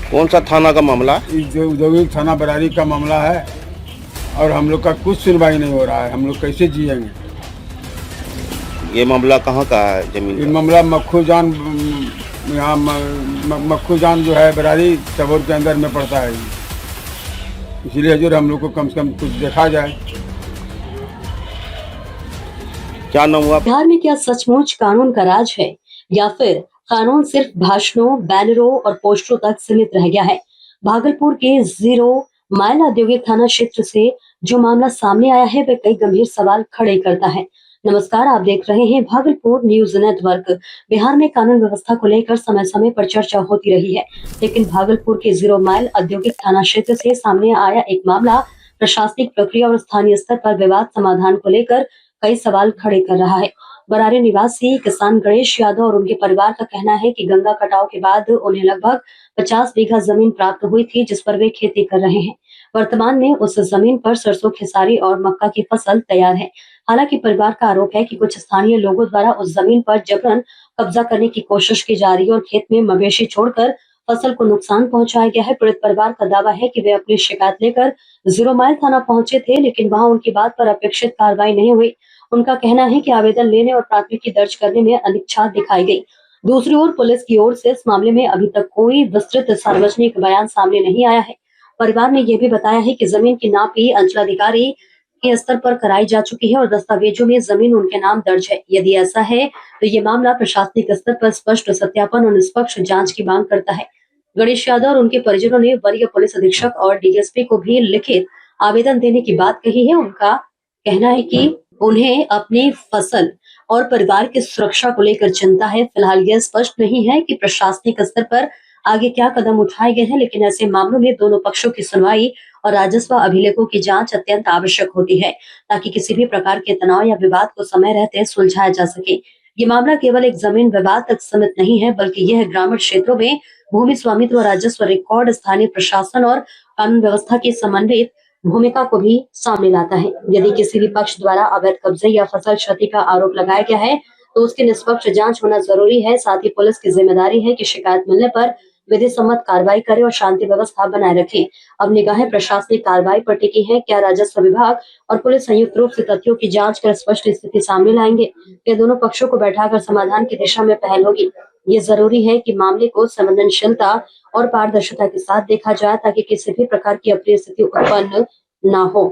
कौन सा थाना का मामला? जो औद्योगिक थाना बरारी का मामला है और हम लोग का कुछ सुनवाई नहीं हो रहा है। हम लोग कैसे जिएंगे? ये मामला कहाँ का है जमीन ये का? मामला मक्खू जान, यहाँ मक्खू जान जो है बरारी सबोर के अंदर में पड़ता है। इसीलिए हजूर हम लोग को कम से कम कुछ देखा जाए। क्या नाम हुआ? बिहार में क्या सचमुच कानून का राज है या फिर कानून सिर्फ भाषणों, बैनरों और पोस्टरों तक सीमित रह गया है? भागलपुर के 0 माइल औद्योगिक थाना क्षेत्र से जो मामला सामने आया है वह कई गंभीर सवाल खड़े करता है। नमस्कार, आप देख रहे हैं भागलपुर न्यूज नेटवर्क। बिहार में कानून व्यवस्था को लेकर समय समय पर चर्चा होती रही है, लेकिन भागलपुर के 0 माइल औद्योगिक थाना क्षेत्र से सामने आया एक मामला प्रशासनिक प्रक्रिया और स्थानीय स्तर पर विवाद समाधान को लेकर कई सवाल खड़े कर रहा है। बरारी निवासी किसान गणेश यादव और उनके परिवार का कहना है कि गंगा कटाव के बाद उन्हें लगभग 50 बीघा जमीन प्राप्त हुई थी, जिस पर वे खेती कर रहे हैं। वर्तमान में उस जमीन पर सरसों, खेसारी और मक्का की फसल तैयार है। हालांकि परिवार का आरोप है कि कुछ स्थानीय लोगों द्वारा उस जमीन पर जबरन कब्जा करने की कोशिश की जा रही है और खेत में मवेशी छोड़कर फसल को नुकसान पहुंचाया गया है। पीड़ित परिवार का दावा है कि वे अपनी शिकायत लेकर 0 माइल थाना पहुंचे थे, लेकिन वहां उनकी बात पर अपेक्षित कार्रवाई नहीं हुई। उनका कहना है कि आवेदन लेने और प्राथमिकी दर्ज करने में अनिच्छा दिखाई गई। दूसरी ओर पुलिस की ओर से इस मामले में अभी तक कोई विस्तृत सार्वजनिक बयान सामने नहीं आया है। परिवार ने यह भी बताया है कि जमीन की नापी अंचलाधिकारी के स्तर पर कराई जा चुकी है और दस्तावेजों में जमीन उनके नाम दर्ज है। यदि ऐसा है तो ये मामला प्रशासनिक स्तर पर स्पष्ट सत्यापन और निष्पक्ष जांच की मांग करता है। गणेश यादव और उनके परिजनों ने वरीय पुलिस अधीक्षक और डीएसपी को भी लिखित आवेदन देने की बात कही है। उनका कहना है कि उन्हें अपनी फसल और परिवार की सुरक्षा को लेकर चिंता है। फिलहाल यह स्पष्ट नहीं है कि प्रशासनिक स्तर पर आगे क्या कदम उठाए गए हैं, लेकिन ऐसे मामलों में दोनों पक्षों की सुनवाई और राजस्व अभिलेखों की जांच अत्यंत आवश्यक होती है, ताकि किसी भी प्रकार के तनाव या विवाद को समय रहते सुलझाया जा सके। ये मामला केवल एक जमीन विवाद तक सीमित नहीं है, बल्कि यह ग्रामीण क्षेत्रों में भूमि स्वामित्व, राजस्व रिकॉर्ड, स्थानीय प्रशासन और कानून व्यवस्था की समन्वित भूमिका को भी सामने लाता है। यदि किसी भी पक्ष द्वारा अवैध कब्जे या फसल क्षति का आरोप लगाया गया है तो उसकी निष्पक्ष जांच होना जरूरी है। साथ ही पुलिस की जिम्मेदारी है कि शिकायत मिलने पर विधि सम्मत कार्रवाई करे और शांति व्यवस्था बनाए रखे। अब निगाहें प्रशासनिक कार्रवाई पर टिकी है। क्या राजस्व विभाग और पुलिस संयुक्त रूप से तथ्यों की जांच कर स्पष्ट स्थिति सामने लाएंगे? या दोनों पक्षों को बैठाकर समाधान की दिशा में पहल होगी? ये जरूरी है कि मामले को संवेदनशीलता और पारदर्शिता के साथ देखा जाए, ताकि किसी भी प्रकार की अप्रिय स्थिति उत्पन्न ना हो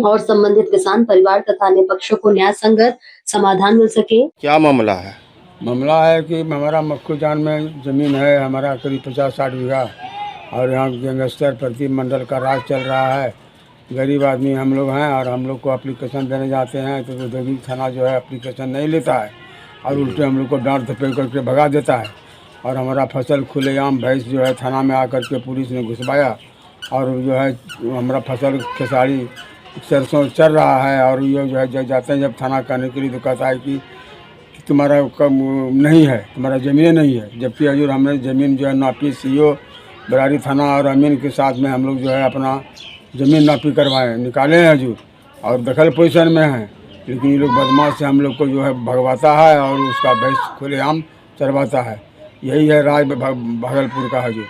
और संबंधित किसान परिवार तथा अन्य पक्षों को न्याय संगत समाधान मिल सके। क्या मामला है? मामला है कि हमारा मक्खू जान में ज़मीन है, हमारा करीब 50-60 बीघा, और यहाँ गैंगस्टर प्रति मंडल का राज चल रहा है। गरीब आदमी हम लोग हैं और हम लोग को एप्लीकेशन देने जाते हैं तो औद्योगिक थाना जो है एप्लीकेशन नहीं लेता है और उल्टे हम लोग को डांट धपेट करके भगा देता है। और हमारा फसल खुलेआम भैंस जो है थाना में आकर के पुलिस ने घुसवाया और जो है हमारा फसल खेसारी सरसों चल रहा है। और ये जो है जब जाते हैं जब थाना करने के लिए तो कहता है कि तुम्हारा कम नहीं है, तुम्हारा ज़मीन नहीं है, जबकि हजूर हमने ज़मीन जो है नापी सीओ बरारी थाना और अमीन के साथ में हम लोग जो है अपना ज़मीन नापी करवाएं निकाले हैं हजूर और दखल पोजीशन में हैं। लेकिन ये लोग बदमाश से हम लोग को जो है भगवाता है और उसका भैंस खुलेआम चरवाता है। यही है राज भागलपुर का हजूर।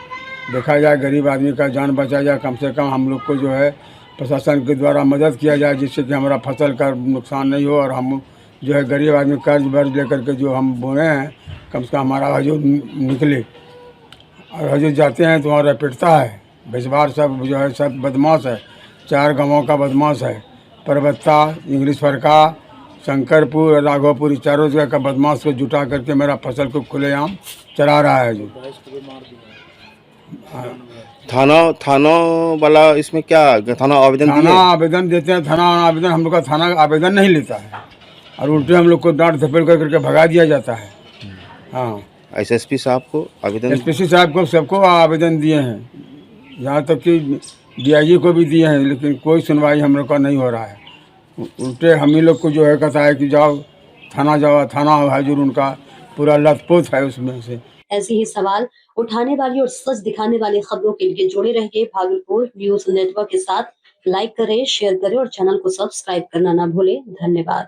देखा जाए गरीब आदमी का जान बचा जाए, कम से कम हम लोग को जो है प्रशासन के द्वारा मदद किया जाए, जिससे कि हमारा फसल का नुकसान नहीं हो और हम जो है गरीब आदमी कर्ज वर्ज लेकर के जो हम बोने हैं कम से कम हमारा हजूर निकले। और हजूर जाते हैं तो वहाँ रपेटता है, भिजवार सब जो है सब बदमाश है, 4 गाँवों का बदमाश है। परबत्ता, इंग्लिश फरका, शंकरपुर, राघोपुर, इस चारों जगह का बदमाश को जुटा करके मेरा फसल को खुलेआम चला रहा है हजूर। थाना वाला इसमें क्या थाना आवेदन देते हैं, थाना आवेदन हम लोग का थाना आवेदन नहीं लेता है और उल्टे हम लोग को डांट धपेट करके भगा दिया जाता है। हाँ, एसएसपी साहब को आवेदन, एसपीसी साहब को सबको आवेदन दिए हैं, यहाँ तक कि डीआईजी को भी दिए हैं, लेकिन कोई सुनवाई हम लोग का नहीं हो रहा है। उल्टे हम ही लोग को जो है कहता है कि जाओ थाना हजूर उनका पूरा लथपोथ है उसमें से। ऐसे ही सवाल उठाने वाली और सच दिखाने वाली खबरों के लिए जुड़े रहिए भागलपुर न्यूज नेटवर्क के साथ। लाइक करें, शेयर करें और चैनल को सब्सक्राइब करना ना भूलें। धन्यवाद।